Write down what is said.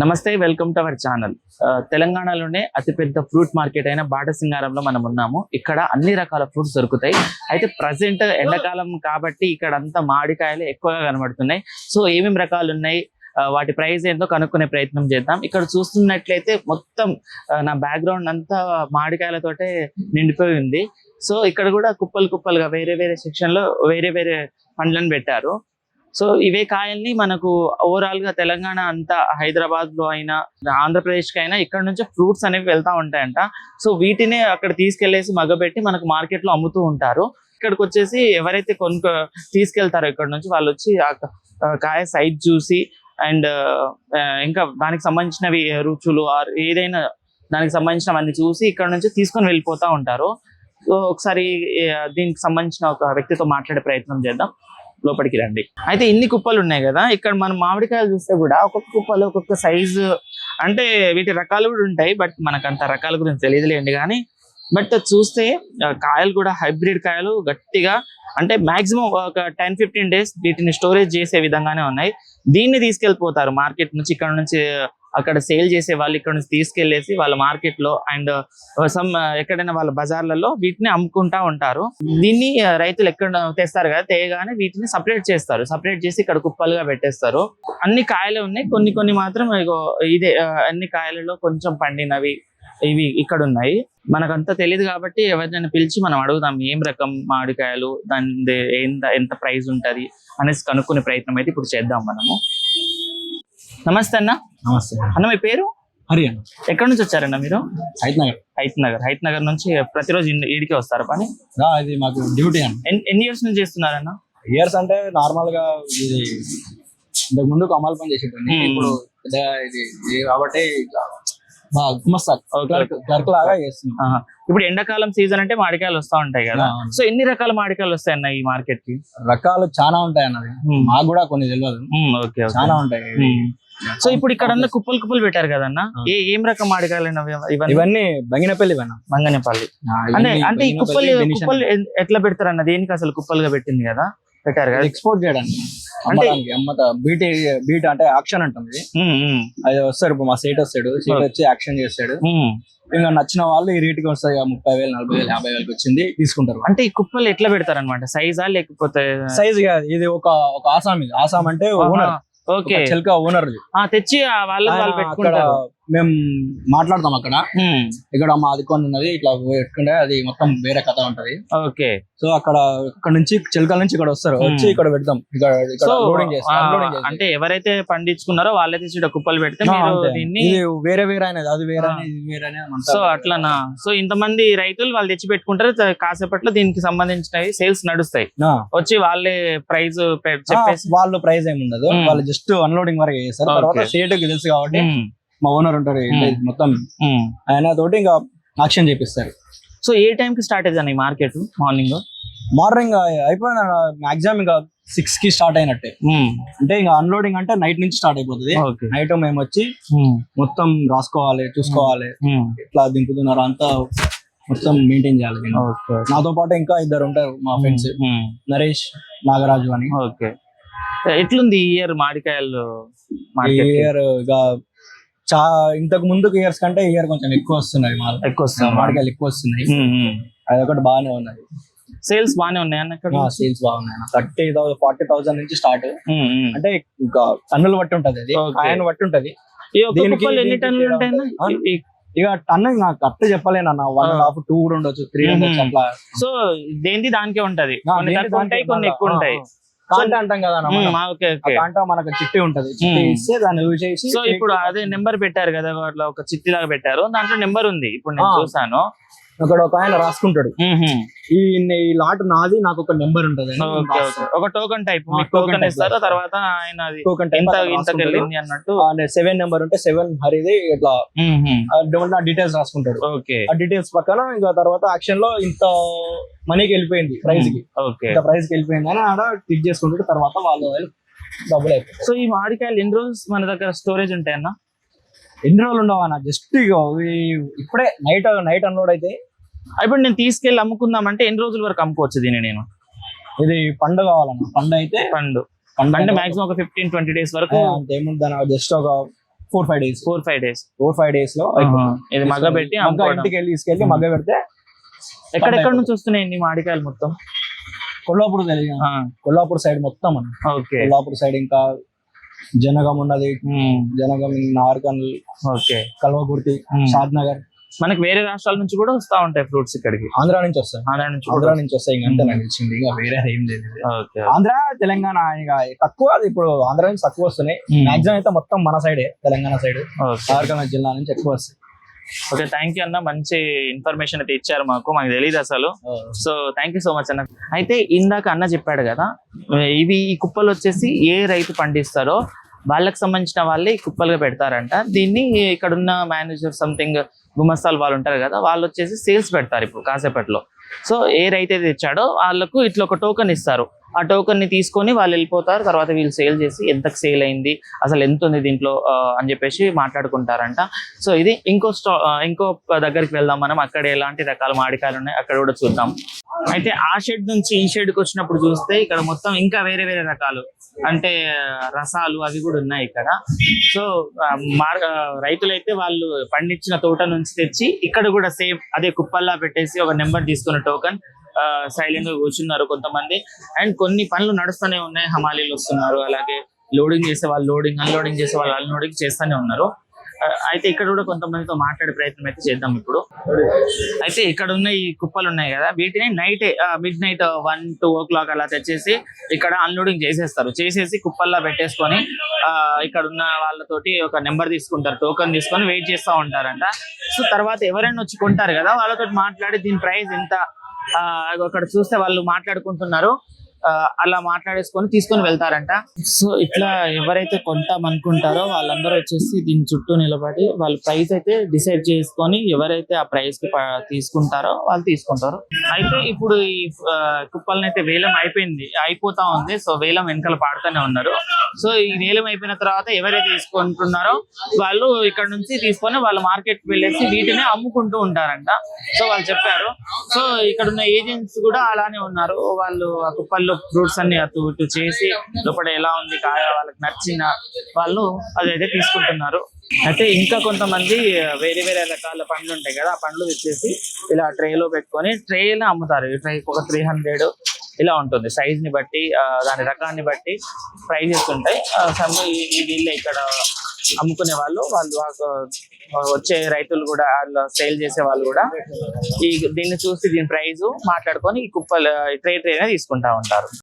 నమస్తే, welcome to our channel. తెలంగాణలోనే అతిపెద్ద ఫ్రూట్ మార్కెట్ అయిన బాటసింగారంలో మనం ఉన్నాము. ఇక్కడ అన్ని రకాల ఫ్రూట్స్ దొరుకుతాయి. అయితే ప్రజెంట్ ఎండాకాలం కాబట్టి ఇక్కడ అంతా మామిడికాయలు ఎక్కువగా కనబడుతున్నాయి. సో ఏమేమి రకాలు ఉన్నాయి, వాటి ప్రైస్ ఏంటో కనుక్కునే ప్రయత్నం చేద్దాం. ఇక్కడ చూస్తున్నట్లయితే మొత్తం నా బ్యాక్గ్రౌండ్ అంతా మామిడికాయలతోటే నిండిపోయి ఉంది. సో ఇక్కడ కూడా కుప్పలు కుప్పలుగా వేరే వేరే సెక్షన్ లో వేరే వేరే పండ్లను పెట్టారు. సో ఇవే కాయల్ని మనకు ఓవరాల్ గా తెలంగాణ అంతా, హైదరాబాద్ లో అయినా ఆంధ్రప్రదేశ్ కి అయినా ఇక్కడ నుంచి ఫ్రూట్స్ అనేవి వెళ్తా ఉంటాయంట. సో వీటినే అక్కడ తీసుకెళ్లేసి మగ్గబెట్టి మనకు మార్కెట్ లో అమ్ముతూ ఉంటారు. ఇక్కడికి వచ్చేసి ఎవరైతే తీసుకెళ్తారో ఇక్కడ నుంచి వాళ్ళు వచ్చి ఆ కాయ సైజ్ చూసి అండ్ ఇంకా దానికి సంబంధించినవి రుచులు ఏదైనా దానికి సంబంధించినవన్నీ చూసి ఇక్కడ నుంచి తీసుకొని వెళ్ళిపోతా ఉంటారు. సో ఒకసారి దీనికి సంబంధించిన ఒక వ్యక్తితో మాట్లాడే ప్రయత్నం చేద్దాం. లోపలికి రండి. అయితే ఇన్ని కుప్పలు ఉన్నాయి కదా, ఇక్కడ మనం మామిడికాయలు చూస్తే కూడా ఒక్కొక్క కుప్పలు ఒక్కొక్క సైజు, అంటే వీటి రకాలు కూడా ఉంటాయి. బట్ మనకు అంత రకాల గురించి తెలియదులేండి. కానీ బట్ చూస్తే కాయలు కూడా హైబ్రిడ్ కాయలు గట్టిగా, అంటే మాక్సిమం ఒక 10-15 డేస్ వీటిని స్టోరేజ్ చేసే విధంగానే ఉన్నాయి. దీన్ని తీసుకెళ్ళిపోతారు మార్కెట్ నుంచి. ఇక్కడ నుంచి అక్కడ సేల్ చేసే వాళ్ళు ఇక్కడ నుంచి తీసుకెళ్లేసి వాళ్ళ మార్కెట్ లో అండ్ ఎక్కడైనా వాళ్ళ బజార్లలో వీటిని అమ్ముకుంటా ఉంటారు. దీన్ని రైతులు ఎక్కడ తెస్తారు కదా, తేగానే వీటిని సపరేట్ చేస్తారు. సపరేట్ చేసి ఇక్కడ కుప్పలుగా పెట్టేస్తారు. అన్ని కాయలు ఉన్నాయి, కొన్ని కొన్ని మాత్రం ఇదే అన్ని కాయలలో కొంచెం పండినవి ఇవి ఇక్కడ ఉన్నాయి. మనకంతా తెలియదు కాబట్టి ఎవరినైనా పిలిచి మనం అడుగుదాం ఏం రకం మామిడికాయలు, దాని ఎంత ప్రైస్ ఉంటది అనేసి కనుక్కునే ప్రయత్నం అయితే ఇప్పుడు చేద్దాం మనము. నమస్తే అన్న. నమస్తే అన్న, మీ పేరు? హరి అన్న. ఎక్కడి నుంచి వచ్చారన్న మీరు? హైత్ నగర్ నుంచి ప్రతిరోజు ఈడికే వస్తారు పని? ఇది మాకు డ్యూటీ అన్న. ఎన్ని ఇయర్స్ నుంచి చేస్తున్నారన్న? ఇయర్స్ అంటే నార్మల్ గా ఇది ఇంతకు ముందు కమాల్ పని చేసేటండి. ఇప్పుడు ఇది కాబట్టి క్లర్క్ లాగా చేస్తున్నాం. ఇప్పుడు ఎండాకాలం సీజన్ అంటే మామిడికాయలు వస్తా ఉంటాయి కదా. సో ఎన్ని రకాల మామిడికాయలు వస్తాయి అన్న ఈ మార్కెట్ కి? రకాలు చాలా ఉంటాయి అన్నది, మాకు కూడా కొన్ని తెలియదు. చాలా ఉంటాయి. సో ఇప్పుడు ఇక్కడ కుప్పలు కుప్పలు పెట్టారు కదన్న, ఏం రకం మామిడికాయలు ఇవన్నీ బంగినపల్లి. బంగినపల్లి అంటే ఈ కుప్పలు ఎట్లా పెడతారన్న? దేనికి అసలు కుప్పలుగా పెట్టింది కదా, పెట్టారు కదా ఎక్స్పోర్ట్ చేయడానికి. అంటే బీట్ అంటే యాక్షన్ అంటుంది. అది వస్తాడు, ఇప్పుడు మా సేట్ వస్తాడు, సేట్ వచ్చి యాక్షన్ చేస్తాడు. ఇంకా నచ్చిన వాళ్ళు ఈ రేటుకి వస్తాయి, 30,000, 40,000, 50,000 వచ్చింది తీసుకుంటారు. అంటే ఈ కుప్పలు ఎట్లా పెడతారు అనమాట? సైజా లేకపోతే? సైజ్ కాదు, ఇది ఒక ఆసాం అంటే ఓనర్, చిల్కా ఓనర్ తెచ్చి వాళ్ళు పెట్టుకుంటారు. మేము మాట్లాడతాం అక్కడ. ఇక్కడ మా అదికొని ఉన్నది ఇట్లా పెట్టుకుంటే అది మొత్తం వేరే కథ ఉంటది. ఓకే. సో అక్కడ నుంచి చిలకల నుంచి ఇక్కడ వస్తారు, వచ్చి ఇక్కడ పెడతాం. ఇక్కడ లోడింగ్ చేస్తాం. అంటే ఎవరైతే పండించుకున్నారో వాళ్ళైతే కుప్పలు పెడితే ఇది వేరే వేరే అనేది, అది వేరే ఇది వేరే. సో అట్లనా? సో ఇంతమంది రైతులు వాళ్ళు తెచ్చి పెట్టుకుంటారు. కాసేపట్లో దీనికి సంబంధించినవి సేల్స్ నడుస్తాయి. వచ్చి వాళ్ళే ప్రైస్ చెప్పేసి, వాళ్ళు ప్రైస్ ఏమి ఉండదు, వాళ్ళు జస్ట్ అన్లోడింగ్ వరకు చేస్తారు. తర్వాత స్టేట్కి తెలుసు కాబట్టి మా ఓనర్ ఉంటారు మొత్తం, ఆయన తోటి ఇంకా యాక్షన్ చేపిస్తారు. సో ఏ టైం కి స్టార్ట్ అయ్యింది ఈ మార్కెట్? మార్నింగ్ అయిపోయిన మాక్సిమం ఇంకా 6 కి స్టార్ట్ అయినట్టే. అంటే ఇంకా అన్లోడింగ్ అంటే నైట్ నుంచి స్టార్ట్ అయిపోతుంది. నైట్ మేము వచ్చి మొత్తం రాసుకోవాలి, చూసుకోవాలి, ఎట్లా దింపుతున్నారు అంతా మొత్తం మెయింటైన్ చేయాలి. నాతో పాటు ఇంకా 2 ఉంటారు మా ఫ్రెండ్స్, నరేష్, నాగరాజు అని. ఓకే. ఎట్లుంది ఈ ఇయర్ మామిడికాయలు? ఇయర్ ఇంతకు ముందుకు ఇయర్స్ కంటే ఇయర్ కొంచెం ఎక్కువ వస్తున్నాయి, మామిడికాయలు ఎక్కువ వస్తున్నాయి. అదొకటి బాగానే ఉన్నది. సేల్స్ బాగానే ఉన్నాయి అన్న? సేల్స్ బాగున్నాయి. 30,000, 40,000 నుంచి స్టార్ట్. అంటే ఇంకా టన్నులు బట్టి ఉంటది, అది ఆయన బట్టి ఉంటది. ఎన్ని టన్నులు ఉంటాయి? ఇక టన్ను నాకు కరెక్ట్ చెప్పలేను అన్న, 1.5, 2 కూడా ఉండొచ్చు, 3 ఉండొచ్చు అట్లా. సో దేనికి దానికే ఉంటది, కొన్ని ఎక్కువ ఉంటాయి. కాంటా అంటాం కదా, కాంటా మనకు చిట్టి ఉంటది, చిట్టి ఇస్తే దాన్ని యూజ్ చేసి. సో ఇప్పుడు అదే నెంబర్ పెట్టారు కదా, అట్లా ఒక చిట్టి లాగా పెట్టారు, దాంట్లో నెంబర్ ఉంది. ఇప్పుడు నేను చూసాను, అక్కడ ఒక ఆయన రాసుకుంటాడు, ఈ లాట్ నాది, నాకు ఒక నెంబర్ ఉంటది, ఒక టోకన్ టైప్. టోకన్ ఇస్తారు, తర్వాత ఆయన అన్నట్టు 7 నెంబర్ ఉంటే 7 హరిది ఇట్లా డీటెయిల్స్ రాసుకుంటాడు. ఆ డీటెయిల్స్ పక్కన ఇంకా తర్వాత యాక్షన్ లో ఇంత మనీకి వెళ్ళిపోయింది, ప్రైజ్ కి, ఇంత ప్రైజ్ కి వెళ్ళిపోయింది అని ఆడ క్లిక్ చేసుకుంటాడు. తర్వాత వాళ్ళు డబ్బులు అయిపోయి. సో ఈ మామిడికాయలు ఎన్ని రోజులు మన దగ్గర స్టోరేజ్ ఉంటాయన్నా? ఎన్ని రోజులు ఉండవన్నా, జస్ట్ ఇప్పుడే నైట్ అన్లోడ్ అయితే ఇప్పుడు నేను తీసుకెళ్ళి అమ్ముకుందామంటే ఎన్ని రోజుల వరకు అమ్ముకోవచ్చు దీన్ని? నేను ఇది పండు కావాలన్నా, పండు అయితే పండు అంటే మాక్సిమం ఒక 15-20 డేస్ వరకు అంతేముంది. జస్ట్ ఒక 4-5 days. 4-5 days. 4-5 days లో ఇది మగ్గ పెట్టి మగ్గ అమ్ముకోవడం. ఇంటికి వెళ్ళి తీసుకెళ్ళి మగ్గ పెడితే ఎక్కడెక్కడ నుంచి వస్తున్నాయి ఇన్ని మామిడికాయలు మొత్తం? కొల్లాపూర్ తెలియదు, కొల్లాపూర్ సైడ్ మొత్తం అన్న. ఓకే. కొల్లాపూర్ సైడ్ ఇంకా జనగం ఉన్నది, జనగం, నార్కల్, ఓకే, కల్వకుర్తి, షాద్ నగర్. మనకి వేరే రాష్ట్రాల నుంచి కూడా వస్తా ఉంటాయి ఫ్రూట్స్ ఇక్కడికి. ఆంధ్ర నుంచి వస్తాయి, ఆంధ్ర నుంచి ఆంధ్ర నుంచి వస్తాయి. ఇంకా అంతే నాకు తెలిసింది, ఇంకా వేరే ఏం లేదు. ఆంధ్ర తెలంగాణ ఇక తక్కువ, ఇప్పుడు ఆంధ్ర నుంచి తక్కువ వస్తున్నాయి. మాక్సిమం అయితే మొత్తం మన సైడే, తెలంగాణ సైడ్, నార్కల్ జిల్లా నుంచి ఎక్కువ వస్తాయి. ఓకే, థ్యాంక్ యూ అన్న, మంచి ఇన్ఫర్మేషన్ అయితే ఇచ్చారు మాకు తెలియదు అసలు. So thank you so much అన్న. అయితే ఇందాక అన్న చెప్పాడు కదా, ఇవి ఈ కుప్పలు వచ్చేసి ఏ రైతు పండిస్తారో వాళ్ళకి సంబంధించిన వాళ్ళే ఈ కుప్పలుగా పెడతారంట. దీన్ని ఇక్కడ ఉన్న మేనేజర్ సంథింగ్ గుమస్తాలు వాళ్ళు ఉంటారు కదా, వాళ్ళు వచ్చేసి సేల్స్ పెడతారు ఇప్పుడు కాసేపట్లో. సో ఏ రైతు అయితే తెచ్చాడో వాళ్ళకు ఇట్లా ఒక టోకెన్ ఇస్తారు. ఆ టోకెన్ ని తీసుకొని వాళ్ళు వెళ్ళిపోతారు. తర్వాత వీళ్ళు సేల్ చేసి ఎంతకు సేల్ అయింది, అసలు ఎంత ఉంది దీంట్లో అని చెప్పేసి మాట్లాడుకుంటారంట. సో ఇది ఇంకో దగ్గరికి వెళ్దాం మనం. అక్కడ ఎలాంటి రకాల మామిడికాయలు ఉన్నాయి అక్కడ కూడా చూద్దాం. అయితే ఆ షెడ్ నుంచి ఈ షెడ్కి వచ్చినప్పుడు చూస్తే ఇక్కడ మొత్తం ఇంకా వేరే వేరే రకాలు అంటే రసాలు అవి కూడా ఉన్నాయి ఇక్కడ. సో రైతులైతే వాళ్ళు పండించిన తోట నుంచి తెచ్చి ఇక్కడ కూడా సేమ్ అదే కుప్పల్లా పెట్టేసి ఒక నెంబర్ తీసుకున్న టోకెన్ సైలెంట్ గా కూర్చున్నారు కొంతమంది. అండ్ కొన్ని పనులు నడుస్తూనే ఉన్నాయి, హమాలీలు వస్తున్నారు, అలాగే లోడింగ్ చేసే వాళ్ళు లోడింగ్, అన్లోడింగ్ చేసే వాళ్ళు అన్లోడింగ్ చేస్తూనే ఉన్నారు. అయితే ఇక్కడ కూడా కొంతమందితో మాట్లాడే ప్రయత్నం అయితే చేద్దాం ఇప్పుడు. అయితే ఇక్కడ ఉన్న ఈ కుప్పలు ఉన్నాయి కదా, వీటిని నైటే మిడ్-నైట్ 1-2 o'clock అలా తెచ్చేసి ఇక్కడ అన్లోడింగ్ చేసేస్తారు. చేసేసి కుప్పల్లా పెట్టేసుకొని ఇక్కడ ఉన్న వాళ్ళతోటి ఒక నెంబర్ తీసుకుంటారు, టోకెన్ తీసుకొని వెయిట్ చేస్తూ ఉంటారంట. సో తర్వాత ఎవరైనా వచ్చి కొంటారు కదా, వాళ్ళతో మాట్లాడి దీని ప్రైస్ ఎంత అక్కడ చూస్తే వాళ్ళు మాట్లాడుకుంటున్నారు, అలా మాట్లాడేసుకొని తీసుకొని వెళ్తారంట. సో ఇట్లా ఎవరైతే కొంటామనుకుంటారో వాళ్ళందరూ వచ్చేసి దీని చుట్టూ నిలబడి వాళ్ళు ప్రైస్ అయితే డిసైడ్ చేసుకొని ఎవరైతే ఆ ప్రైస్ కి తీసుకుంటారో వాళ్ళు తీసుకుంటారు. అయితే ఇప్పుడు ఈ కుప్పల్ని అయితే వేలం అయిపోతా ఉంది. సో వేలం వెనకాల పాడుతూనే ఉన్నారు. సో ఈ వేలం అయిపోయిన తర్వాత ఎవరైతే తీసుకుంటున్నారో వాళ్ళు ఇక్కడ నుంచి తీసుకొని వాళ్ళ మార్కెట్ వెళ్ళేసి వీటిని అమ్ముకుంటూ ఉంటారంట. సో వాళ్ళు చెప్పారు. సో ఇక్కడ ఉన్న ఏజెంట్స్ కూడా అలానే ఉన్నారు. వాళ్ళు ఆ కుప్పల్లో ఫ్రూట్స్ అన్ని అటు ఇటు చేసి లోపల ఎలా ఉంది కాయ వాళ్ళకి నచ్చిన వాళ్ళు అదైతే తీసుకుంటున్నారు. అయితే ఇంకా కొంతమంది వేరే వేరే రకాల పండ్లు ఉంటాయి కదా, ఆ పండ్లు తెచ్చేసి ఇలా ట్రేలో పెట్టుకొని ట్రేలో అమ్ముతారు. ఈ ట్రైకి ఒక 300 ఇలా ఉంటుంది. సైజ్ ని బట్టి దాని రకాన్ని బట్టి ప్రైజెస్ ఉంటాయి. వీళ్ళే ఇక్కడ అమ్ముకునే వాళ్ళు వచ్చే రైతులు కూడా సేల్ చేసే వాళ్ళు కూడా దీన్ని చూసి దీని ప్రైజ్ మాట్లాడుకొని ఈ కుప్పలు ట్రే తీసుకుంటా ఉంటారు.